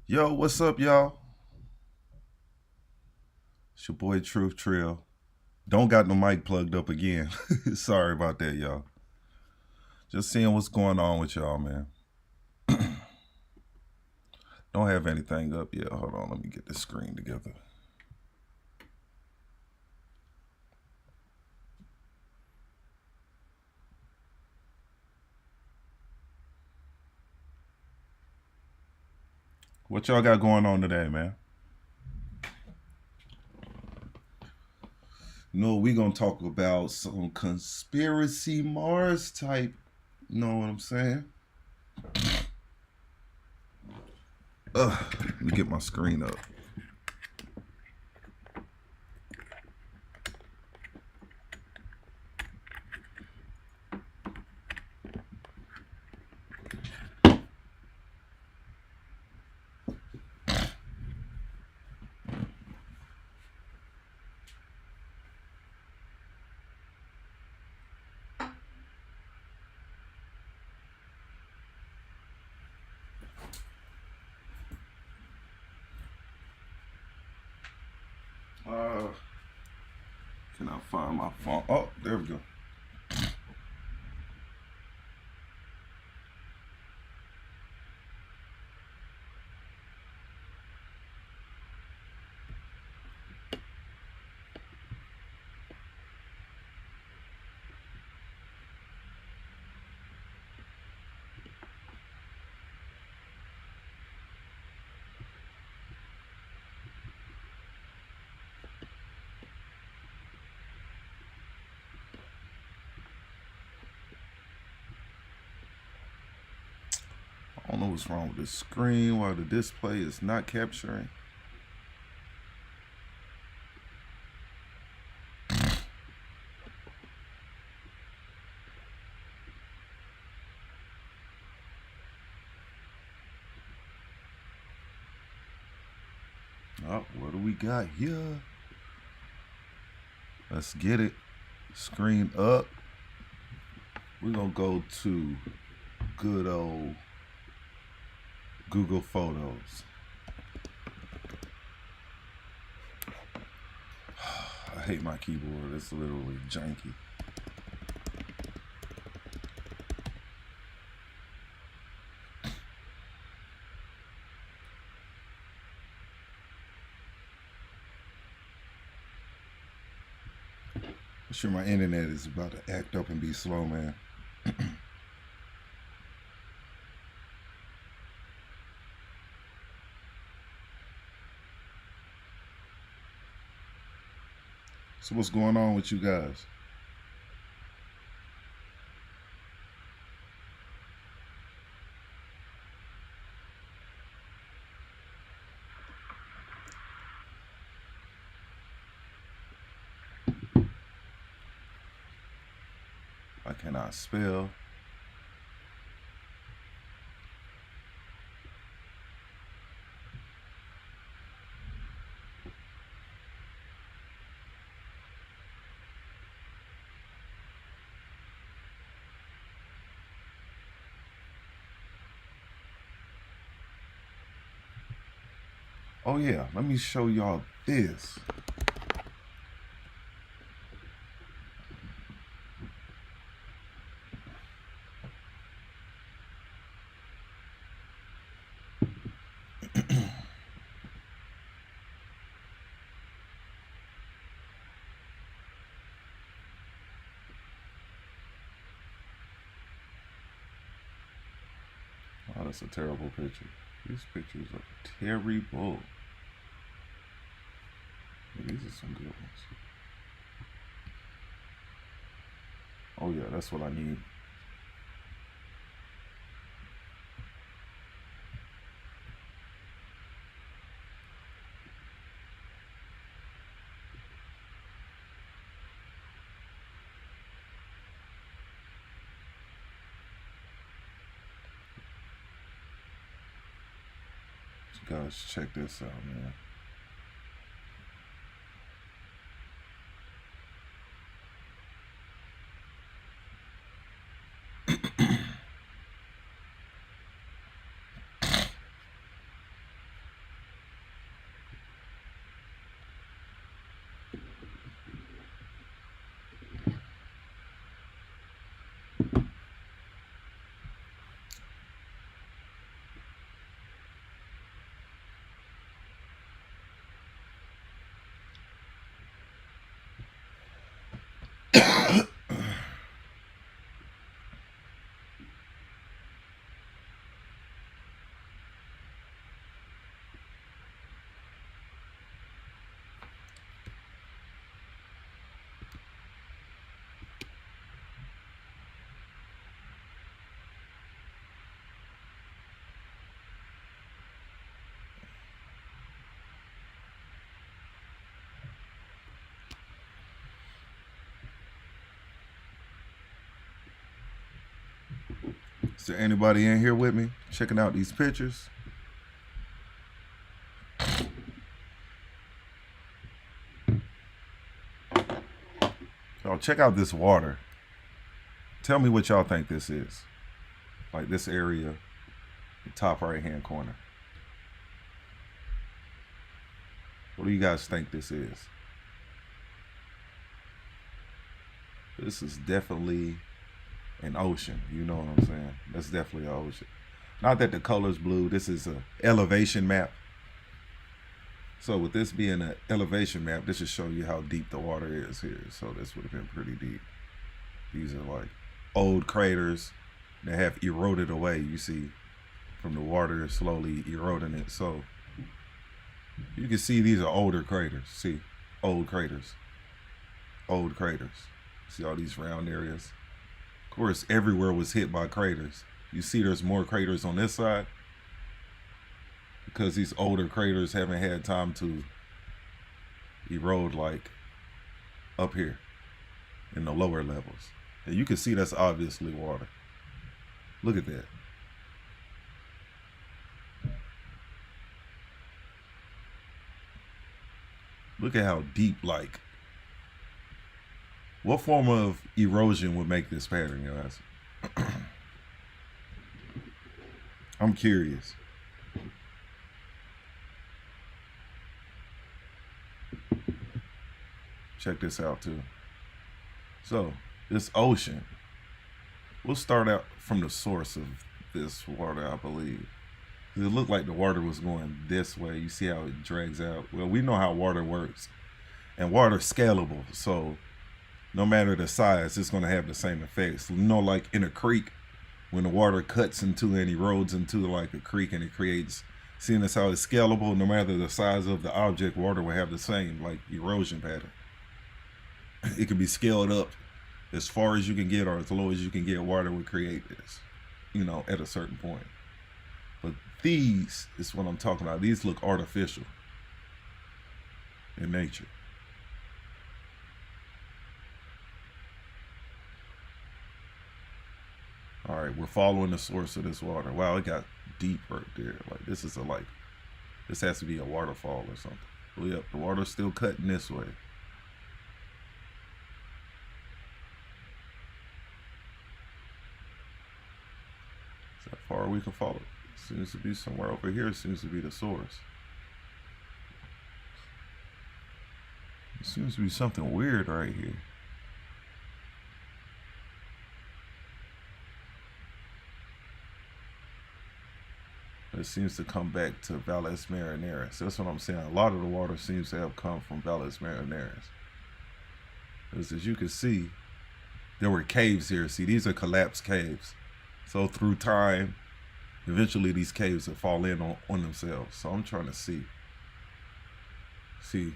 Yo, what's up, y'all? It's your boy Truth Trail. Don't got the mic plugged up again. Sorry about that, y'all. Just seeing what's going on with y'all, man. Don't have anything up yet. Hold on, let me get this screen together. What y'all got going on today, man? No, we gonna talk about some conspiracy Mars type. You know what I'm saying? Let me get my screen up. Uh, can I find my phone? Oh, there we go. I don't know what's wrong with this screen. Why the display is not capturing. Oh, what do we got here? Let's get it. Screen up. We're going to go to good old Google Photos. I hate my keyboard. It's literally janky. I'm sure my internet is about to act up and be slow, man. So what's going on with you guys? I cannot spell. Oh yeah, let me show y'all this. Oh, that's a terrible picture. These pictures are terrible. These are some good ones. Oh yeah, that's what I need. So guys, check this out, man. Is there anybody in here with me checking out these pictures? Y'all check out this water. Tell me what y'all think this is. Like this area, the top right hand corner. What do you guys think this is? This is definitely an ocean. You know what I'm saying? That's definitely an ocean. Not that the color's blue. This is an elevation map. So with this being an elevation map, this should show you how deep the water is here. So this would have been pretty deep. These are like old craters that have eroded away. You see from the water slowly eroding it. So you can see these are older craters. See, old craters. Old craters. See all these round areas? Of course, everywhere was hit by craters. You see there's more craters on this side because these older craters haven't had time to erode like up here in the lower levels. And you can see that's obviously water. Look at that. Look at how deep, like, what form of erosion would make this pattern, guys? I'm curious. Check this out too. So, this ocean, we'll start out from the source of this water, I believe. It looked like the water was going this way. You see how it drags out? Well, we know how water works. And water's scalable. So no matter the size, it's going to have the same effects. You know, like in a creek, when the water cuts into and erodes into like a creek and it creates, seeing as how it's scalable, no matter the size of the object, water will have the same like erosion pattern. It can be scaled up as far as you can get or as low as you can get. Water will create this, you know, at a certain point. But these is what I'm talking about. These look artificial in nature. All right, we're following the source of this water. Wow, it got deep right there. Like this is this has to be a waterfall or something. Well, yep, the water's still cutting this way. Is that far we can follow? Seems to be somewhere over here. Seems to be the source. It seems to be something weird right here. It seems to come back to Valles Marineris. That's what I'm saying. A lot of the water seems to have come from Valles Marineris. As you can see, there were caves here. See, these are collapsed caves. So through time, eventually these caves will fall in on themselves. So I'm trying to see. See,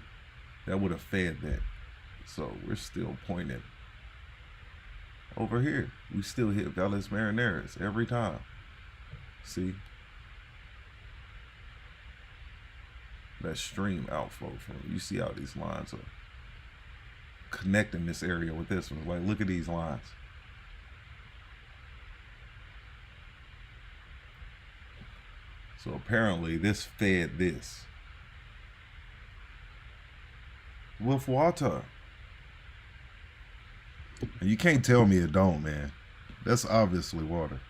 that would have fed that. So we're still pointing over here. We still hit Valles Marineris every time. See? That stream outflow from it. You see how these lines are connecting this area with this one. Like, look at these lines. So apparently this fed this with water. And you can't tell me it don't, man. That's obviously water.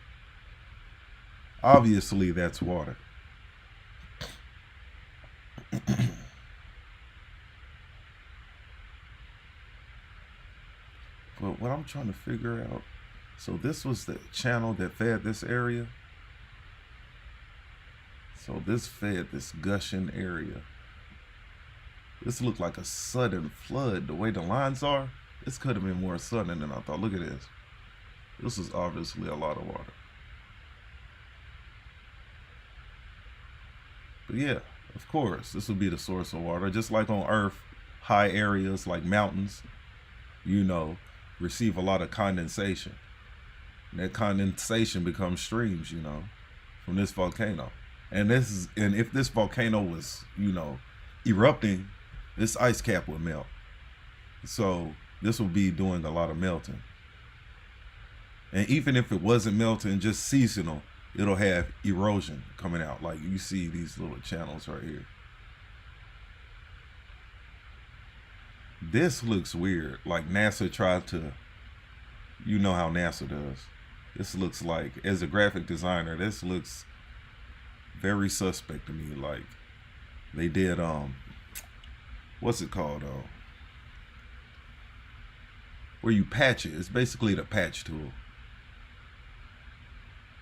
Obviously that's water. But what I'm trying to figure out, so this was the channel that fed this area. So this fed this gushing area. This looked like a sudden flood. The way the lines are, this could have been more sudden than I thought. Look at this. This is obviously a lot of water. But yeah, of course, this would be the source of water. Just like on Earth, high areas like mountains, you know, receive a lot of condensation. And that condensation becomes streams, you know, from this volcano. And if this volcano was, you know, erupting, this ice cap would melt. So this will be doing a lot of melting. And even if it wasn't melting, just seasonal, it'll have erosion coming out. Like you see these little channels right here. This looks weird. Like NASA tried to, you know how NASA does. This looks like, as a graphic designer, this looks very suspect to me. Like they did, what's it called? Where you patch it. It's basically the patch tool.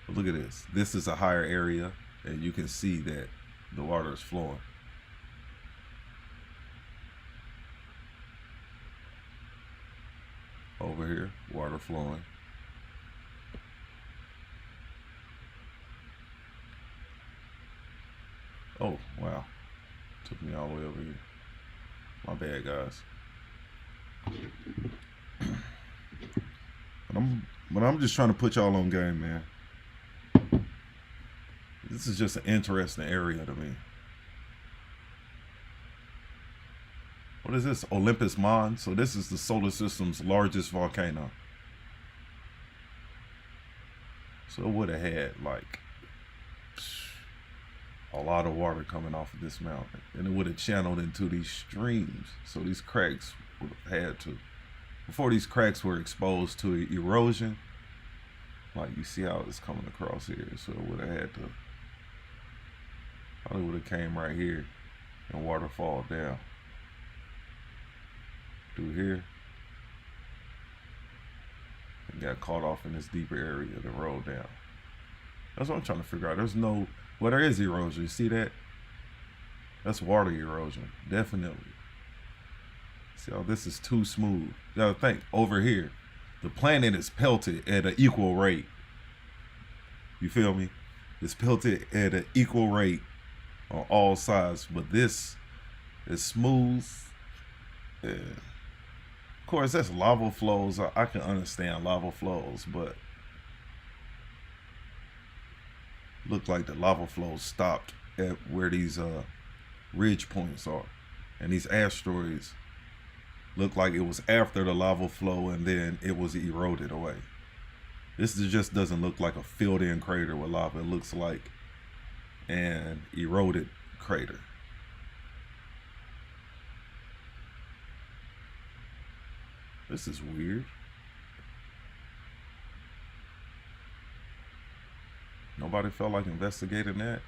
But look at this. This is a higher area, and you can see that the water is flowing. Over here, water flowing. Oh, wow. Took me all the way over here. My bad, guys. But I'm just trying to put y'all on game, man. This is just an interesting area to me. What is this? Olympus Mons. So this is the solar system's largest volcano. So it would have had like a lot of water coming off of this mountain, and it would have channeled into these streams. So these cracks would have had to, before these cracks were exposed to erosion, like you see how it's coming across here. So it would have had to, probably would have came right here and water fall down through here and got caught off in this deeper area to roll down. That's what I'm trying to figure out. There's no, well, there is erosion. You see that? That's water erosion, definitely. See how this is too smooth. You gotta think, over here, the planet is pelted at an equal rate. You feel me? It's pelted at an equal rate on all sides, but this is smooth. Yeah. Of course, that's lava flows. I can understand lava flows, but look like the lava flows stopped at where these ridge points are, and these asteroids look like it was after the lava flow and then it was eroded away. This just doesn't look like a filled-in crater with lava. It looks like an eroded crater. This is weird. Nobody felt like investigating that.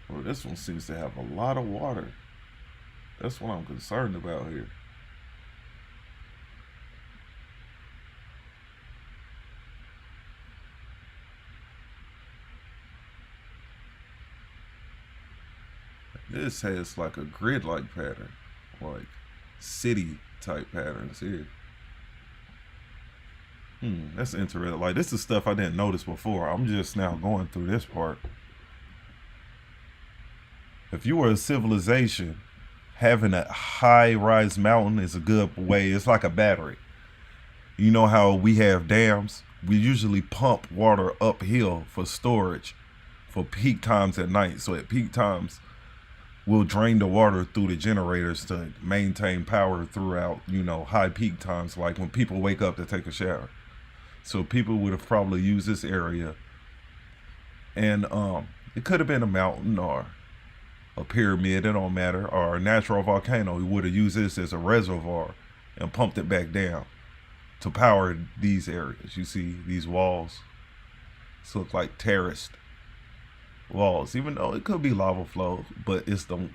Well, this one seems to have a lot of water. That's what I'm concerned about here. This has like a grid-like pattern, like city type patterns here. That's interesting. Like, this is stuff I didn't notice before. I'm just now going through this part. If you were a civilization, having a high-rise mountain is a good way. It's like a battery. You know how we have dams? We usually pump water uphill for storage for peak times at night. So at peak times, we'll drain the water through the generators to maintain power throughout, high peak times, like when people wake up to take a shower. So people would have probably used this area, and it could have been a mountain or a pyramid, it don't matter, or a natural volcano. We would have used this as a reservoir and pumped it back down to power these areas. You see these walls? This look like terraced walls, even though it could be lava flow, but it's the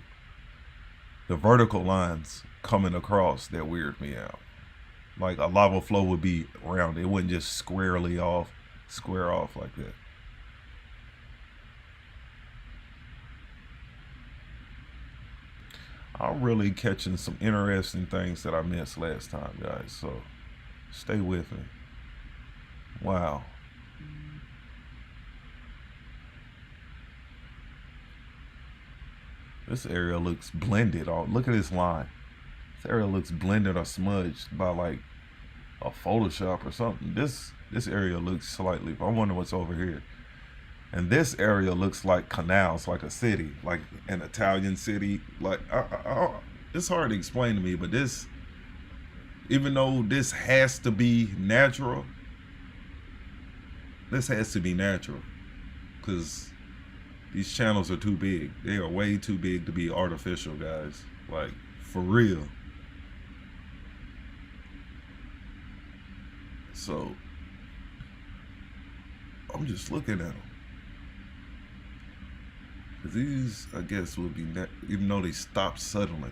vertical lines coming across that weird me out. Like a lava flow would be round. It wouldn't just square off like that. I'm really catching some interesting things that I missed last time, guys, so stay with me. Wow. This area looks blended. Look at this line. This area looks blended or smudged by like a Photoshop or something. This area looks slightly, I wonder what's over here. And this area looks like canals, like a city, like an Italian city. Like it's hard to explain to me, but this, even though this has to be natural, this has to be natural, because these channels are too big. They are way too big to be artificial, guys. Like, for real. So, I'm just looking at them. Because these, I guess, would be, even though they stopped suddenly.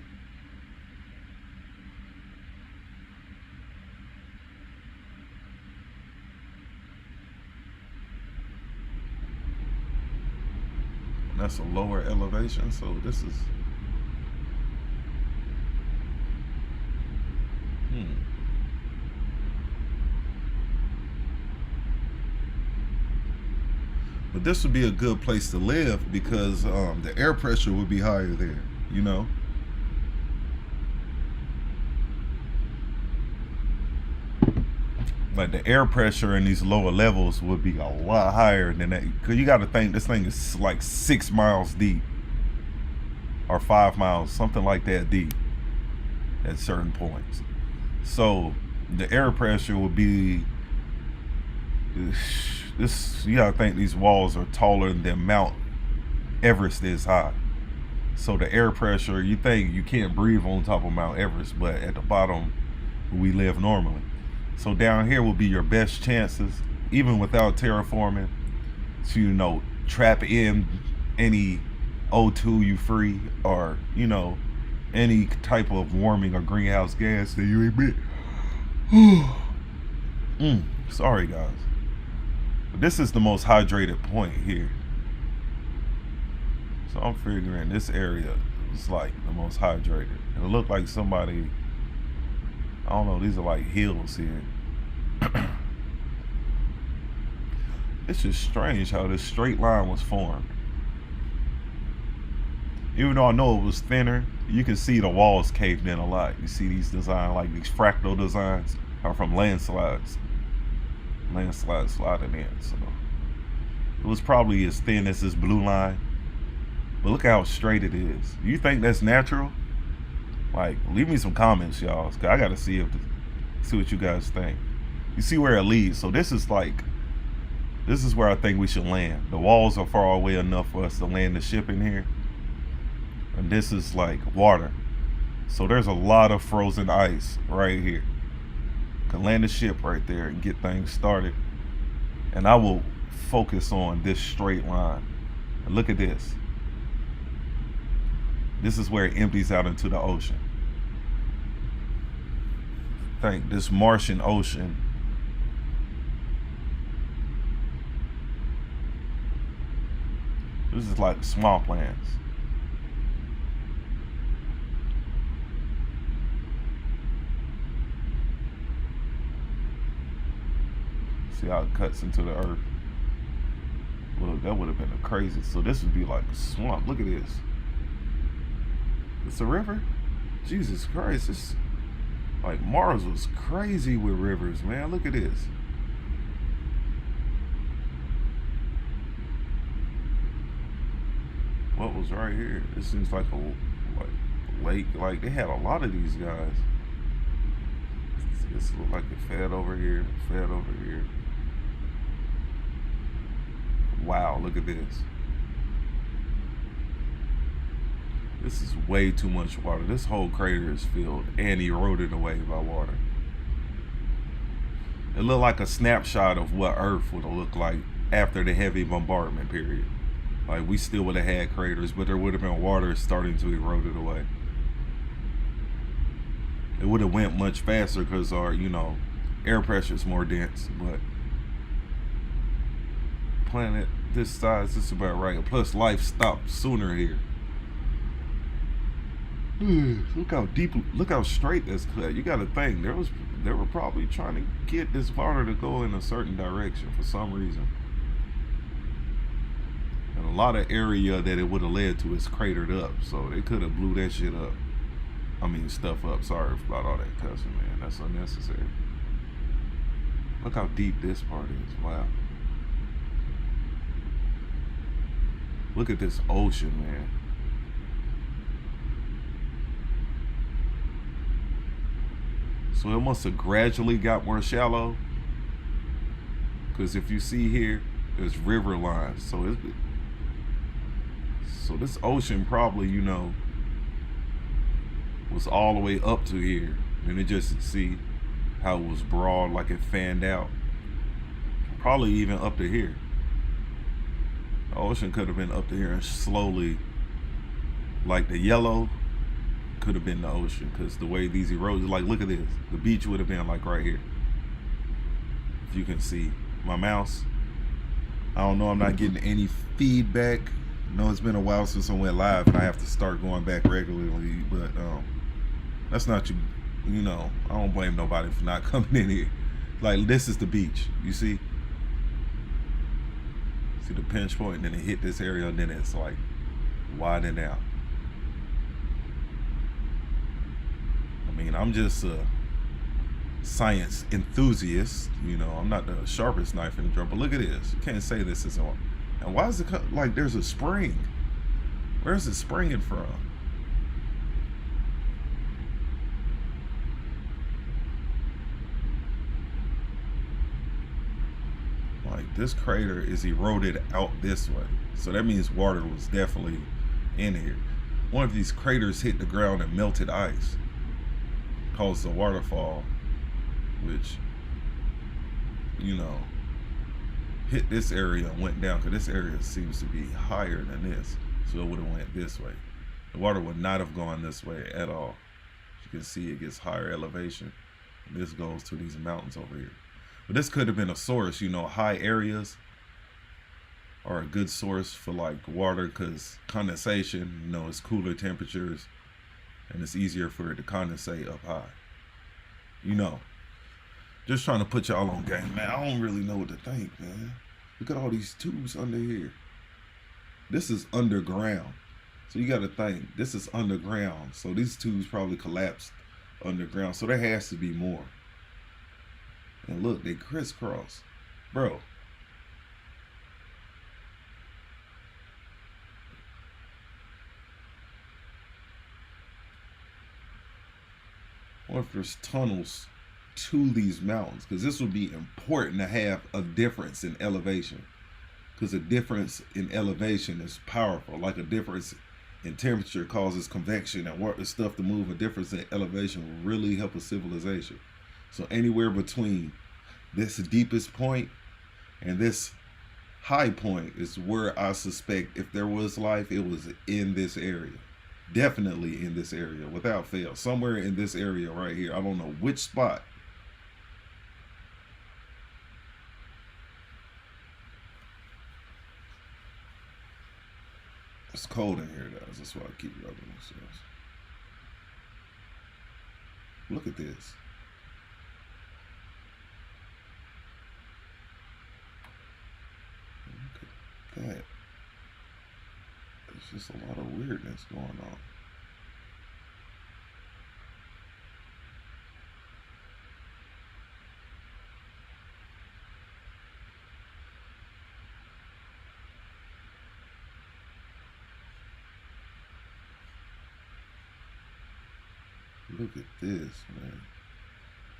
That's a lower elevation, so this is but this would be a good place to live, because the air pressure would be higher there, you know. Like, the air pressure in these lower levels would be a lot higher than that, because you got to think this thing is like 6 miles deep or 5 miles, something like that deep at certain points. So the air pressure would be this. You got to think these walls are taller than Mount Everest is high. So the air pressure, you think you can't breathe on top of Mount Everest, but at the bottom we live normally. So down here will be your best chances, even without terraforming, to, you know, trap in any O2 you free, or, you know, any type of warming or greenhouse gas that you emit. Sorry, guys. But this is the most hydrated point here. So I'm figuring this area is like the most hydrated. It looked like somebody, I don't know, these are like hills here. It's just strange how this straight line was formed. Even though I know it was thinner, you can see the walls caved in a lot. You see these designs, like these fractal designs, are from landslides. Landslides sliding in. So it was probably as thin as this blue line. But look how straight it is. You think that's natural? Like, leave me some comments, y'all, cause I gotta see what you guys think. You see where it leads. So this is where I think we should land. The walls are far away enough for us to land the ship in here. And this is like water. So there's a lot of frozen ice right here. Can land the ship right there and get things started. And I will focus on this straight line. And look at this. This is where it empties out into the ocean. Think this Martian ocean. This is like swamplands. See how it cuts into the earth. Look, that would have been a crazy. So this would be like a swamp. Look at this. It's a river? Jesus Christ. It's like Mars was crazy with rivers, man. Look at this. What was right here? This seems like a lake. Like, they had a lot of these guys. This looked like it fed over here, fed over here. Wow, look at this. This is way too much water. This whole crater is filled and eroded away by water. It looked like a snapshot of what Earth would have looked like after the heavy bombardment period. Like, we still would have had craters, but there would have been water starting to erode it away. It would have went much faster because our, you know, air pressure is more dense, but planet this size, this is about right. Plus, life stopped sooner here. Look how deep, look how straight this cut. You got to think they were probably trying to get this water to go in a certain direction for some reason. And a lot of area that it would have led to is cratered up, so they could have blew that shit up. I mean, stuff up. Sorry about all that cussing, man. That's unnecessary. Look how deep this part is. Wow. Look at this ocean, man. So it must have gradually got more shallow. Because if you see here, there's river lines. So this ocean probably, was all the way up to here. And it just see how it was broad, like it fanned out. Probably even up to here. The ocean could have been up to here and slowly, like the yellow could have been the ocean, because the way these erosions, like look at this, the beach would have been like right here. If you can see my mouse, I don't know, I'm not getting any feedback. I know it's been a while since I went live and I have to start going back regularly, but that's not I don't blame nobody for not coming in here. Like this is the beach, you see the pinch point, and then it hit this area, and then it's like widening out. I mean, I'm just a science enthusiast, I'm not the sharpest knife in the drawer, but look at this. You can't say this is on. And why is it like there's a spring? Where's it springing from? Like this crater is eroded out this way. So that means water was definitely in here. One of these craters hit the ground and melted ice. Caused a waterfall, which, hit this area and went down, because this area seems to be higher than this. So it would have went this way. The water would not have gone this way at all. As you can see, it gets higher elevation. And this goes to these mountains over here. But this could have been a source, high areas are a good source for like water, because condensation, it's cooler temperatures and it's easier for it to condensate up high. Just trying to put y'all on game, man. I don't really know what to think, man. Look at all these tubes under here. This is underground. So you got to think, this is underground. So these tubes probably collapsed underground. So there has to be more. And look, they crisscross. Bro. What if there's tunnels to these mountains? Because this would be important to have a difference in elevation. Because a difference in elevation is powerful. Like a difference in temperature causes convection and stuff to move. A difference in elevation will really help a civilization. So anywhere between this deepest point and this high point is where I suspect if there was life, it was in this area. Definitely in this area, without fail. Somewhere in this area right here. I don't know which spot. It's cold in here, guys. That's why I keep rubbing myself. Look at this. Look at that. There's just a lot of weirdness going on. Look at this, man.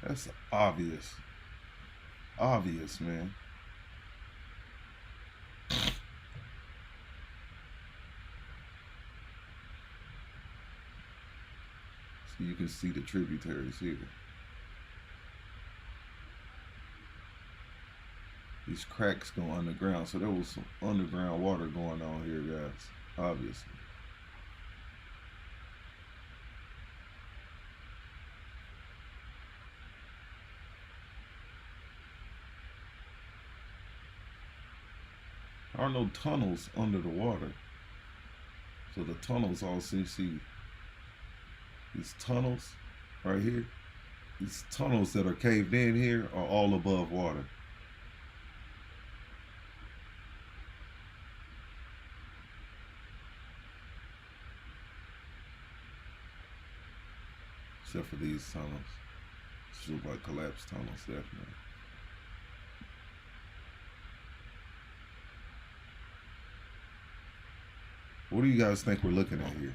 That's obvious. Obvious, man. So you can see the tributaries here. These cracks go underground. So there was some underground water going on here, guys. Obviously. There are no tunnels under the water. So the tunnels also, you see these tunnels right here. These tunnels that are caved in here are all above water. Except for these tunnels. These look like collapsed tunnels, definitely. What do you guys think we're looking at here?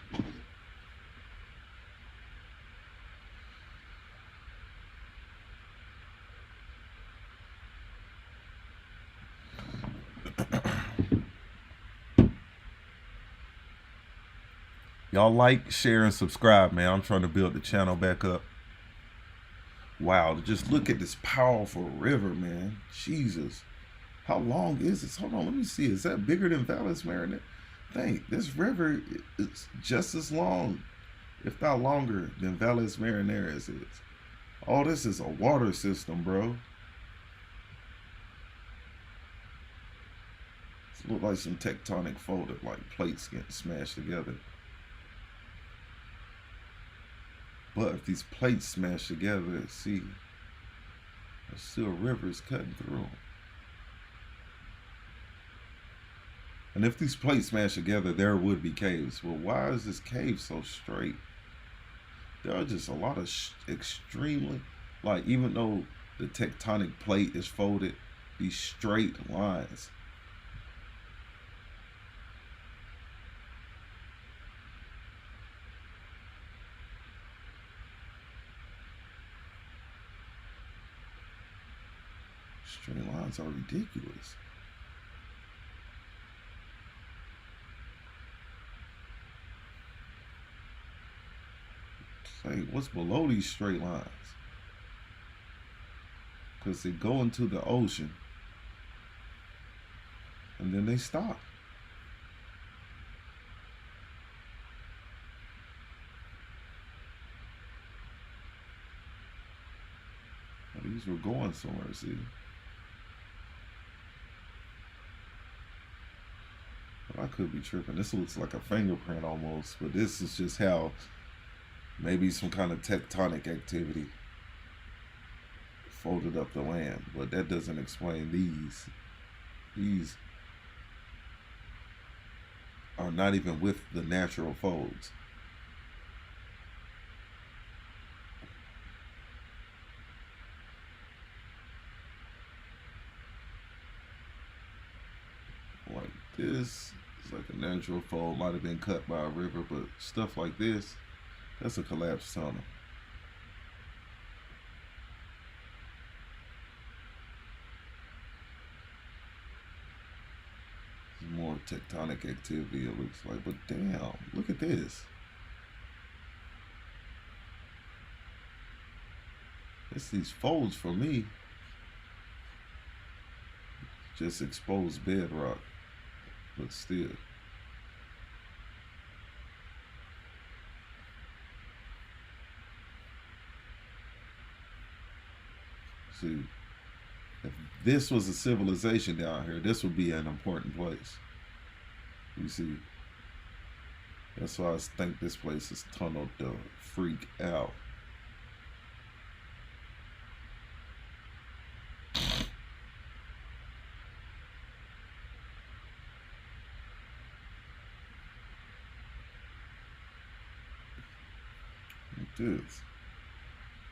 Y'all like, share, and subscribe, man. I'm trying to build the channel back up. Wow, just look at this powerful river, man. Jesus. How long is this? Hold on, let me see. Is that bigger than Valles Marineris? Think, this river is just as long, if not longer, than Valles Marineris is. All this is a water system, bro. It looks like some tectonic folded, like plates getting smashed together. But if these plates smash together, see, there's still rivers cutting through them. And if these plates smash together, there would be caves. Well, why is this cave so straight? There are just a lot of extremely, like, even though the tectonic plate is folded, these straight lines. Straight lines are ridiculous. Say, what's below these straight lines? Because they go into the ocean and then they stop. Well, these were going somewhere, see? But I could be tripping. This looks like a fingerprint almost, but this is just how maybe some kind of tectonic activity folded up the land, but that doesn't explain these. These are not even with the natural folds. Like this is like a natural fold, might have been cut by a river, but stuff like this, that's a collapsed tunnel. More tectonic activity, it looks like, but damn, look at this. It's these folds for me. Just exposed bedrock, but still. See, if this was a civilization down here, this would be an important place. You see, that's why I think this place is tunneled the freak out.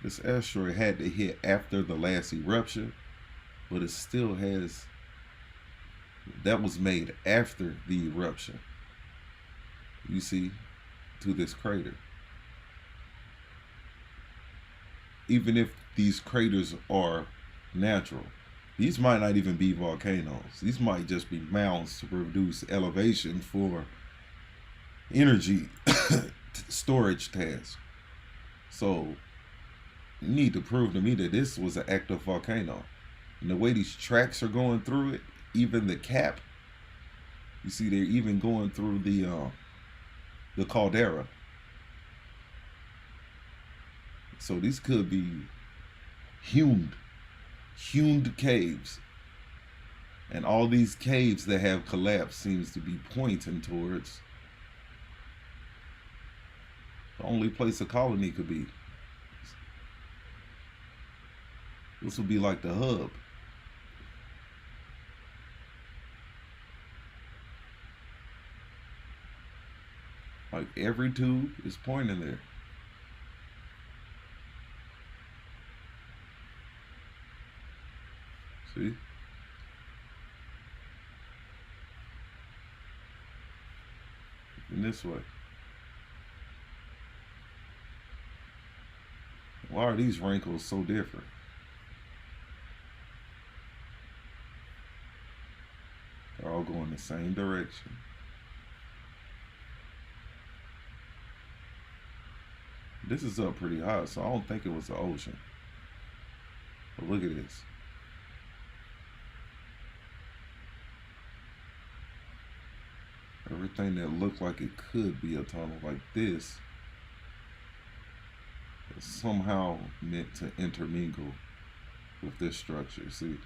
This asteroid had to hit after the last eruption, but it still has, that was made after the eruption, you see, to this crater. Even if these craters are natural, these might not even be volcanoes. These might just be mounds to produce elevation for energy storage tasks. So you need to prove to me that this was an active volcano. And the way these tracks are going through it, even the cap, you see they're even going through the caldera. So these could be hewn caves. And all these caves that have collapsed seems to be pointing towards the only place a colony could be. This would be like the hub. Like every tube is pointing there. See? in this way. Why are these wrinkles so different? They're all going the same direction. This is up pretty high, so I don't think it was the ocean. But look at this. Everything that looked like it could be a tunnel like this is somehow meant to intermingle with this structure. See?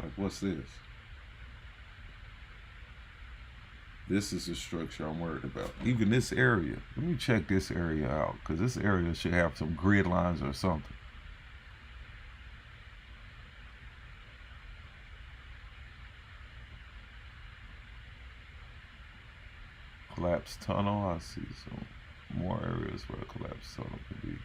Like, what's this? This is the structure I'm worried about. Even this area. Let me check this area out, because this area should have some grid lines or something. Collapsed tunnel. I see some more areas where a collapsed tunnel could be.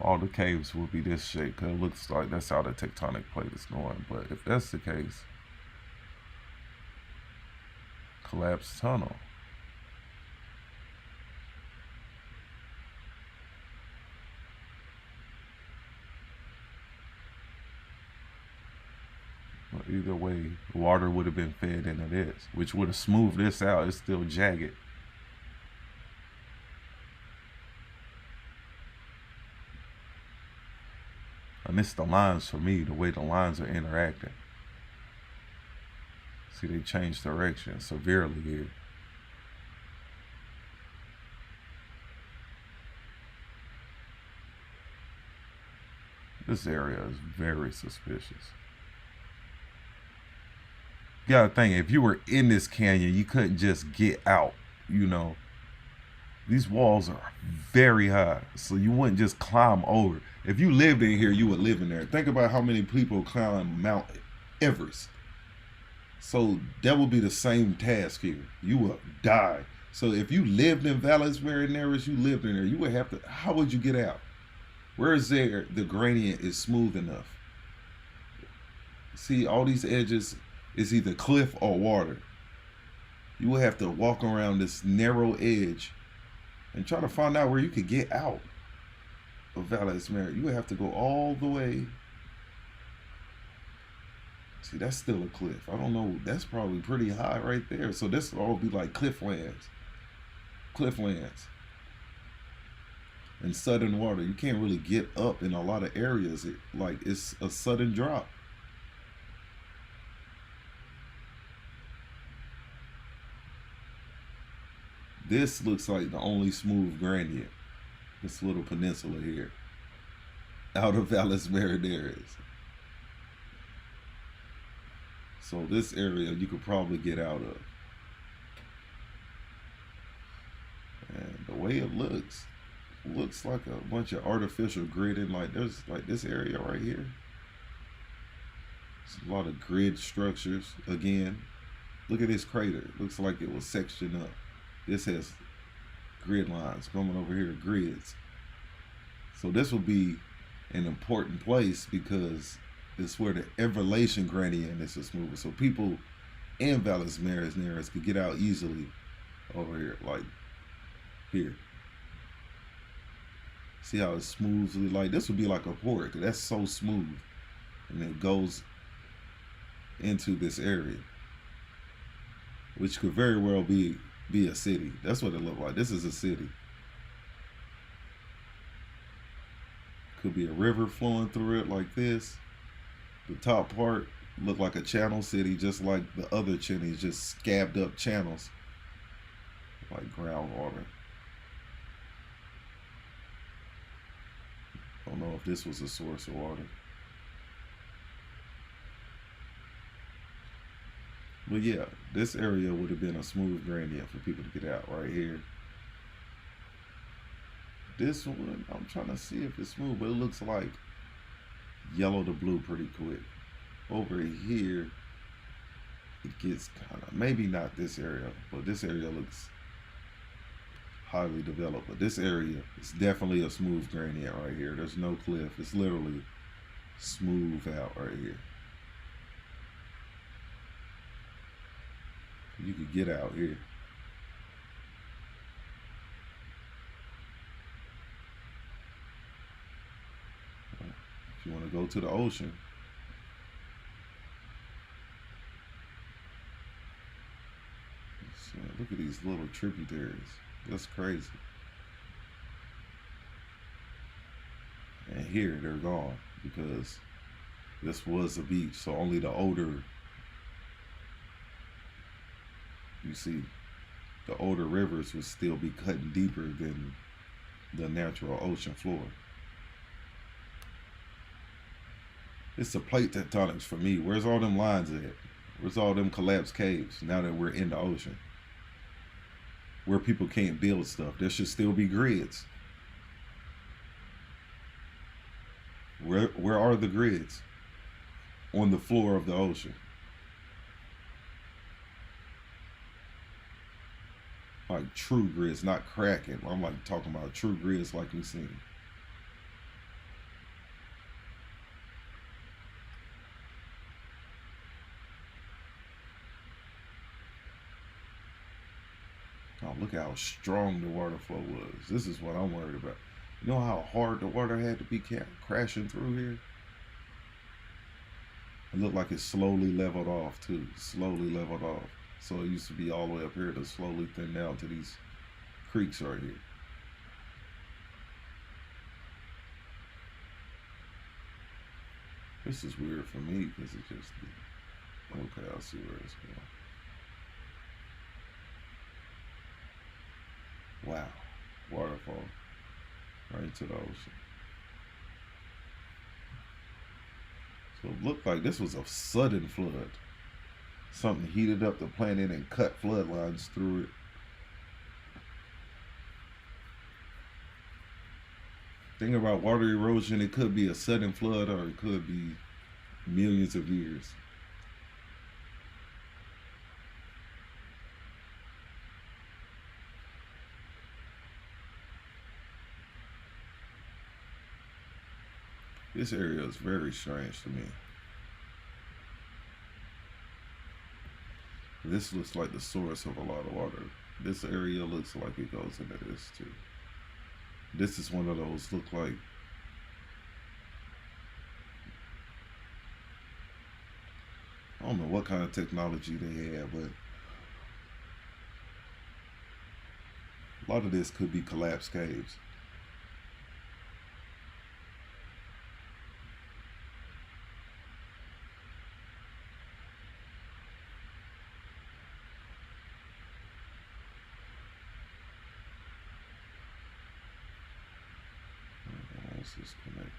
All the caves will be this shape, because it looks like that's how the tectonic plate is going. But if that's the case, collapsed tunnel. Well, either way, water would have been fed into this, which would have smoothed this out. It's still jagged. I miss the lines for me, the way the lines are interacting. See, they changed direction severely here. This area is very suspicious. You gotta think, if you were in this canyon, you couldn't just get out, you know. These walls are very high, so you wouldn't just climb over. If you lived in here, you would live in there. Think about how many people climb Mount Everest. So that would be the same task here. You would die. So if you lived in Valles Marineris, you lived in there, you would have to, how would you get out? Where is there the gradient is smooth enough? See, all these edges is either cliff or water. You would have to walk around this narrow edge and try to find out where you could get out of Valles Marineris. You would have to go all the way. See, that's still a cliff. I don't know. That's probably pretty high right there. So this will all be like clifflands. Clifflands. And sudden water. You can't really get up in a lot of areas. It's a sudden drop. This looks like the only smooth gradient. This little peninsula here. Out of Valles Marineris. So this area you could probably get out of. And the way it looks like a bunch of artificial gridding. Like there's like this area right here. It's a lot of grid structures. Again, look at this crater. It looks like it was sectioned up. This has grid lines coming over here, grids. So this will be an important place because it's where the elevation gradient is smooth. So people in Valles Marineris could get out easily over here, like here. See how it's smoothly, like this would be like a port, because that's so smooth. And it goes into this area, which could very well be a city. That's what it looked like. This is a city. Could be a river flowing through it like this. The top part looked like a channel city, just like the other chimneys, just scabbed up channels like groundwater. Don't know if this was a source of water. But yeah, this area would have been a smooth gradient for people to get out right here. This one, I'm trying to see if it's smooth, but it looks like yellow to blue pretty quick. Over here, it gets kind of, maybe not this area, but this area looks highly developed. But this area is definitely a smooth gradient right here. There's no cliff. It's literally smooth out right here. You could get out here. If you want to go to the ocean, look at these little tributaries. That's crazy. And here they're gone because this was a beach, so only the older, you see, the older rivers would still be cutting deeper than the natural ocean floor. It's the plate tectonics for me. Where's all them lines at? Where's all them collapsed caves now that we're in the ocean? Where people can't build stuff, there should still be grids. Where are the grids? On the floor of the ocean. Like true grids, not cracking. I'm like talking about true grids like we've seen. Oh, look how strong the water flow was. This is what I'm worried about. You know how hard the water had to be crashing through here? It looked like it slowly leveled off too. Slowly leveled off. So it used to be all the way up here to slowly thin down to these creeks right here. This is weird for me because it just, okay, I'll see where it's going. Wow, waterfall right into the ocean. So it looked like this was a sudden flood. Something heated up the planet and cut flood lines through it. Thing about water erosion, it could be a sudden flood or it could be millions of years. This area is very strange to me. This looks like the source of a lot of water. This area looks like it goes into this too. This is one of those look like, I don't know what kind of technology they have, but a lot of this could be collapsed caves. This is connected.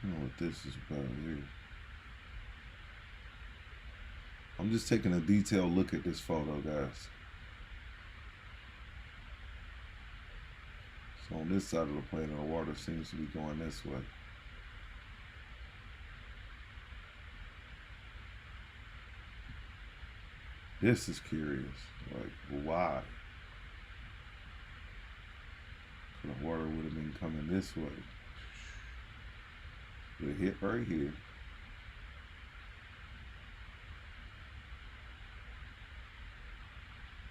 I don't know what this is about here. I'm just taking a detailed look at this photo, guys. So on this side of the planet, the water seems to be going this way. This is curious. Like, why? The water would have been coming this way. It hit right here.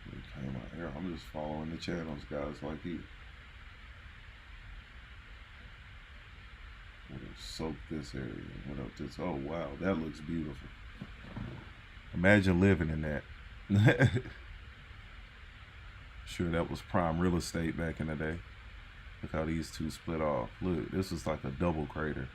It came out here. I'm just following the channels, guys, like you. Soak this area. Went up this. Oh wow, that looks beautiful. Imagine living in that. Sure, that was prime real estate back in the day. Look how these two split off. Look, this is like a double crater.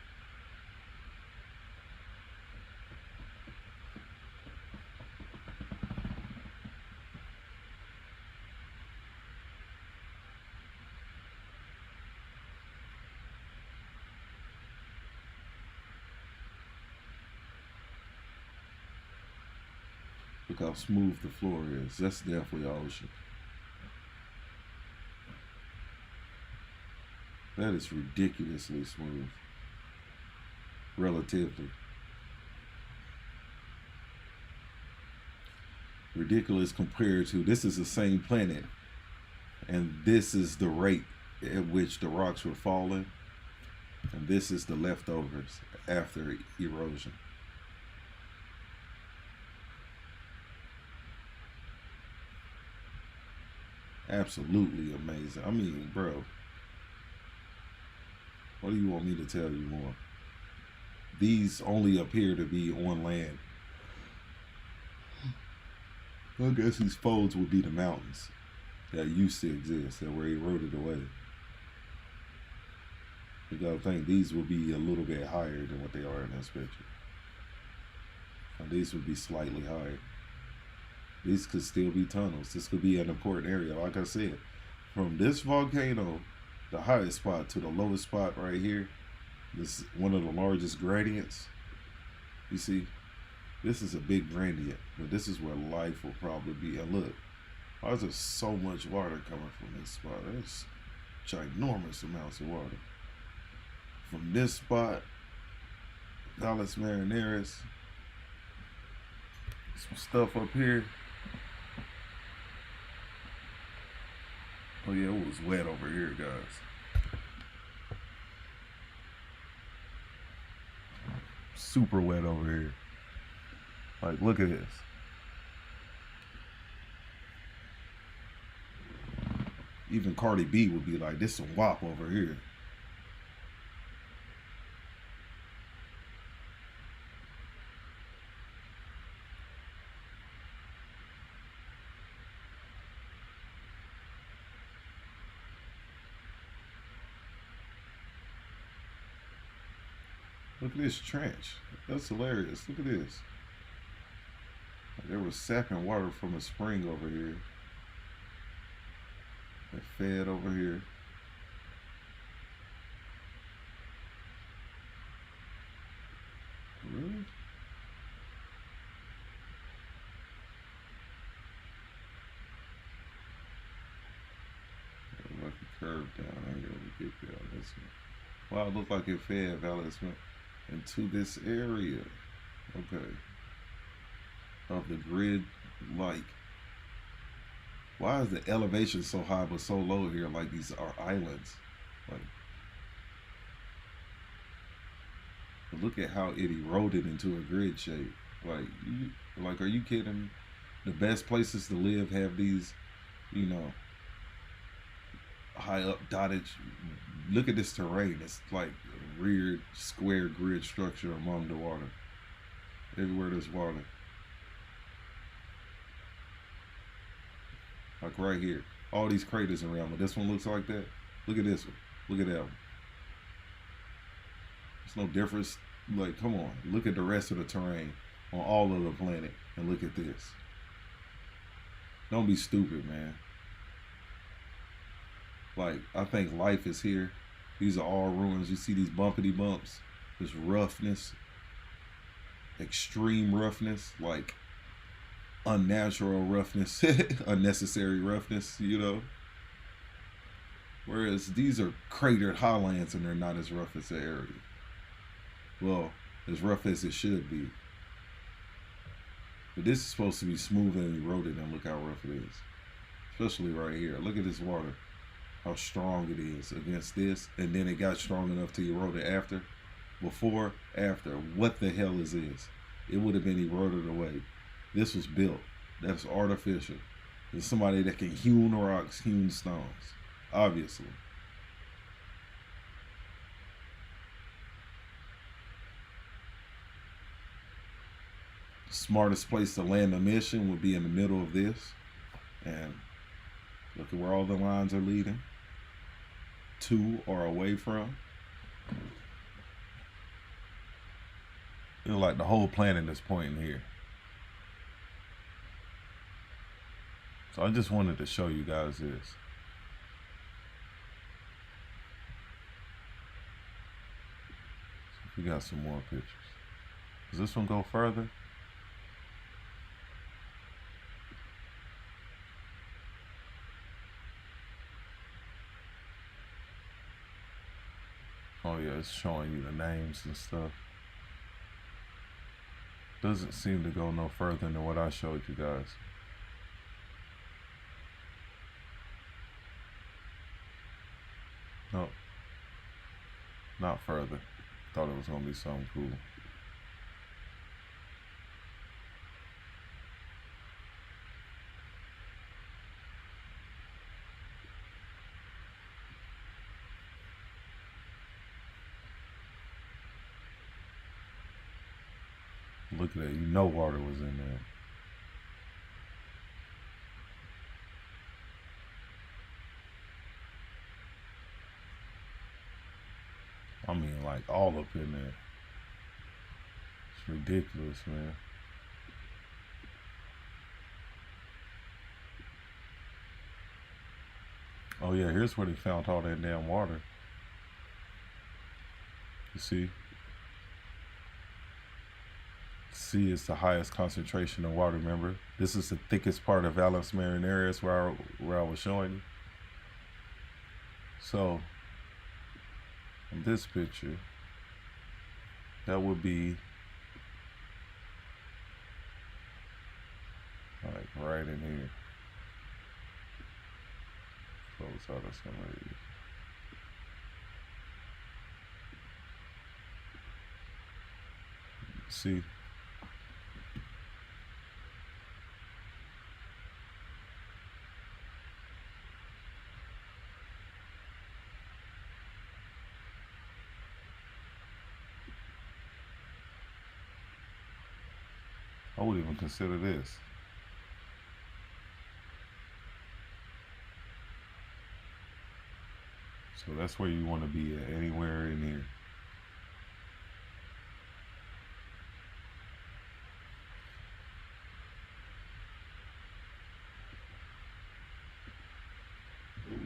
Look how smooth the floor is. That's definitely ocean. That is ridiculously smooth, relatively. Ridiculous compared to this is the same planet, and this is the rate at which the rocks were falling, and this is the leftovers after erosion. Absolutely amazing. I mean, bro, what do you want me to tell you more? These only appear to be on land. I guess these folds would be the mountains that used to exist that were eroded away. You gotta think these would be a little bit higher than what they are in this picture. And these would be slightly higher. These could still be tunnels. This could be an important area. Like I said, from this volcano, the highest spot to the lowest spot right here, this is one of the largest gradients. You see, this is a big gradient, but this is where life will probably be. And look, why is there so much water coming from this spot? There's ginormous amounts of water. From this spot, Valles Marineris, some stuff up here. Oh yeah, it was wet over here, guys. Super wet over here. Like, look at this. Even Cardi B would be like, this some WAP over here. Look at this trench. That's hilarious. Look at this. There was sapping water from a spring over here. It fed over here. Really? Like a curve down. I ain't gonna get there on this one. Wow, it looked like it fed Valles into this area. Okay. Of the grid, like, why is the elevation so high but so low here? Like these are islands. Like, look at how it eroded into a grid shape. Like, are you kidding me? The best places to live have these, you know, high up dotted. Look at this terrain. It's like a weird square grid structure among the water. Everywhere there's water. Like right here. All these craters around, but this one looks like that. Look at this one. Look at that one. There's no difference. Like, come on. Look at the rest of the terrain on all of the planet and look at this. Don't be stupid, man. Like, I think life is here. These are all ruins. You see these bumpity bumps, this roughness, extreme roughness, like unnatural roughness, unnecessary roughness, you know. Whereas these are cratered highlands and they're not as rough as the area. Well, as rough as it should be. But this is supposed to be smooth and eroded, and look how rough it is. Especially right here. Look at this water. How strong it is against this, and then it got strong enough to erode it after. Before, after. What the hell is this? It would have been eroded away. This was built. That's artificial. There's somebody that can hewn rocks, hewn stones. Obviously. The smartest place to land a mission would be in the middle of this. And look at where all the lines are leading to or away from. You know, like the whole planet is pointing here. So I just wanted to show you guys this. So we got some more pictures. Does this one go further? it's showing you the names and stuff. Doesn't seem to go no further than what I showed you guys. Nope. Not further. Thought it was gonna be something cool. Look at that, you know water was in there. I mean, like all up in there. It's ridiculous, man. Oh yeah, here's where they found all that damn water. You see? C is the highest concentration of water, remember? This is the thickest part of Valles Marineris where I was showing you. So, in this picture, that would be like right in here. Close out of some of these. See? I would even consider this. So that's where you want to be at, anywhere in here.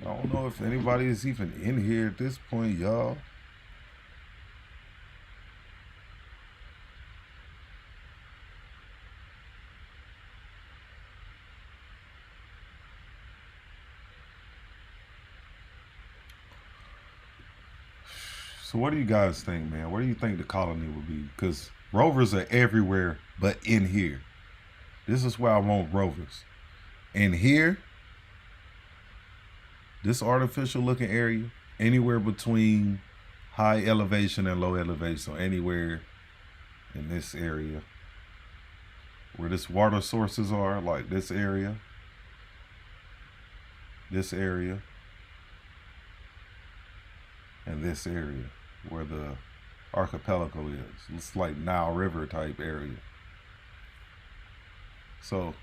I don't know if anybody is even in here at this point, y'all. So what do you guys think, man? Where do you think the colony will be? Because rovers are everywhere but in here. This is where I want rovers. In here, this artificial looking area, anywhere between high elevation and low elevation, so anywhere in this area where this water sources are, like this area, and this area where the archipelago is. It's like Nile River type area. So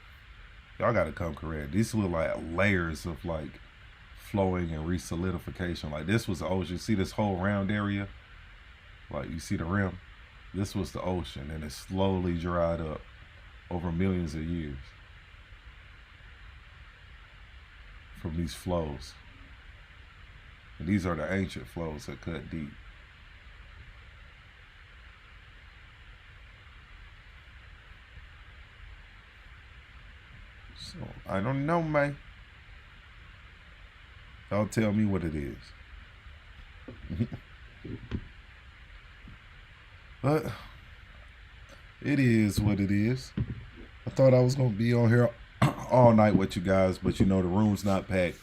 y'all gotta come correct. These look like layers of like flowing and resolidification. Like this was the ocean. See this whole round area? Like you see the rim? This was the ocean and it slowly dried up over millions of years from these flows. And these are the ancient flows that cut deep. So, I don't know, man. Y'all tell me what it is. But it is what it is. I thought I was going to be on here all night with you guys, but you know the room's not packed.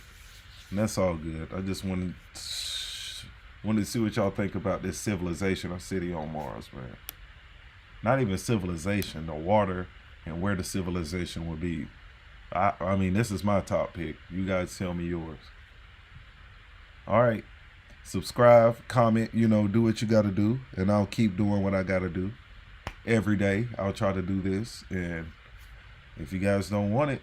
And that's all good. I just wanted to see what y'all think about this civilization or city on Mars, man. Not even civilization, the water and where the civilization will be. I mean, this is my top pick. You guys tell me yours. All right. Subscribe, comment, you know, do what you got to do. And I'll keep doing what I got to do. Every day, I'll try to do this. And if you guys don't want it,